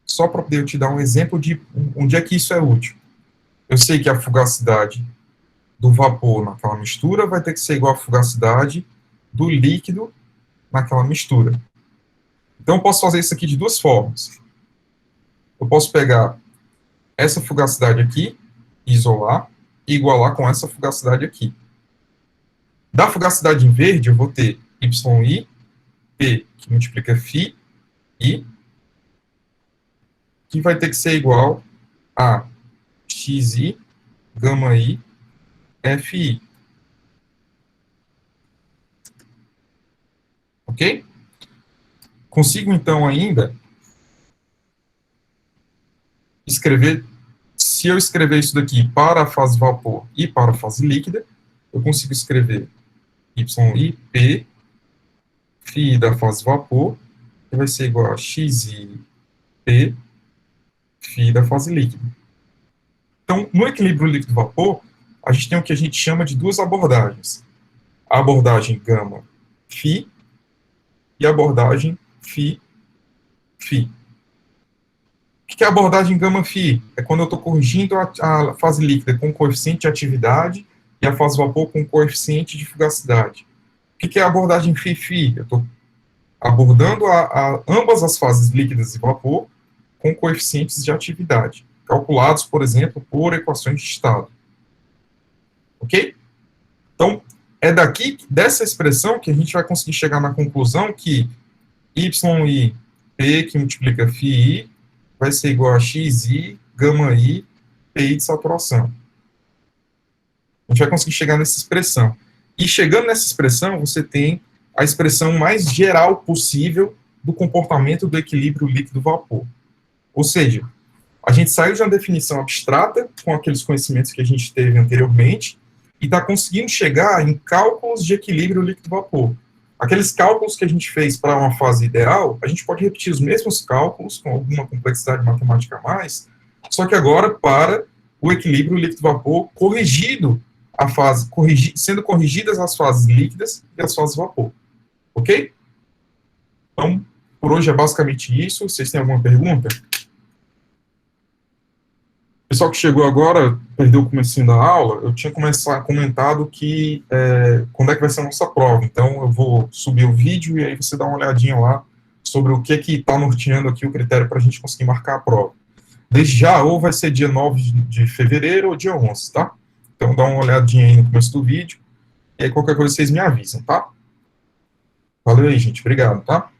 só para poder te dar um exemplo de onde é que isso é útil. Eu sei que a fugacidade do vapor naquela mistura vai ter que ser igual à fugacidade do líquido naquela mistura. Então, eu posso fazer isso aqui de duas formas. Eu posso pegar essa fugacidade aqui, isolar, e igualar com essa fugacidade aqui. Da fugacidade em verde, eu vou ter YI, P, que multiplica φ, I, que vai ter que ser igual a XI, gama I, FI. Ok? Consigo, então, ainda escrever, se eu escrever isso daqui para a fase vapor e para a fase líquida, eu consigo escrever YI, P, φ da fase vapor, que vai ser igual a XI, P, φ da fase líquida. Então, no equilíbrio líquido-vapor, a gente tem o que a gente chama de duas abordagens. A abordagem gama-φ e a abordagem Phi. O que é a abordagem gama-Phi? É quando eu estou corrigindo a fase líquida com coeficiente de atividade e a fase vapor com coeficiente de fugacidade. O que é a abordagem Phi-Phi? Eu estou abordando ambas as fases líquidas e vapor com coeficientes de atividade, calculados, por exemplo, por equações de estado. Ok? Então, é daqui, dessa expressão, que a gente vai conseguir chegar na conclusão que YI, P, que multiplica φI, vai ser igual a XI, gama I, PI de saturação. A gente vai conseguir chegar nessa expressão. E chegando nessa expressão, você tem a expressão mais geral possível do comportamento do equilíbrio líquido-vapor. Ou seja, a gente saiu de uma definição abstrata, com aqueles conhecimentos que a gente teve anteriormente, e está conseguindo chegar em cálculos de equilíbrio líquido-vapor. Aqueles cálculos que a gente fez para uma fase ideal, a gente pode repetir os mesmos cálculos, com alguma complexidade matemática a mais, só que agora para o equilíbrio líquido-vapor corrigido a fase, sendo corrigidas as fases líquidas e as fases vapor. Ok? Então, por hoje é basicamente isso. Vocês têm alguma pergunta? Pessoal que chegou agora, perdeu o comecinho da aula, eu tinha comentado que quando é que vai ser a nossa prova. Então, eu vou subir o vídeo e aí você dá uma olhadinha lá sobre o que está norteando aqui o critério para a gente conseguir marcar a prova. Desde já, ou vai ser dia 9 de fevereiro ou dia 11, tá? Então, dá uma olhadinha aí no começo do vídeo, e aí qualquer coisa vocês me avisam, tá? Valeu aí, gente. Obrigado, tá?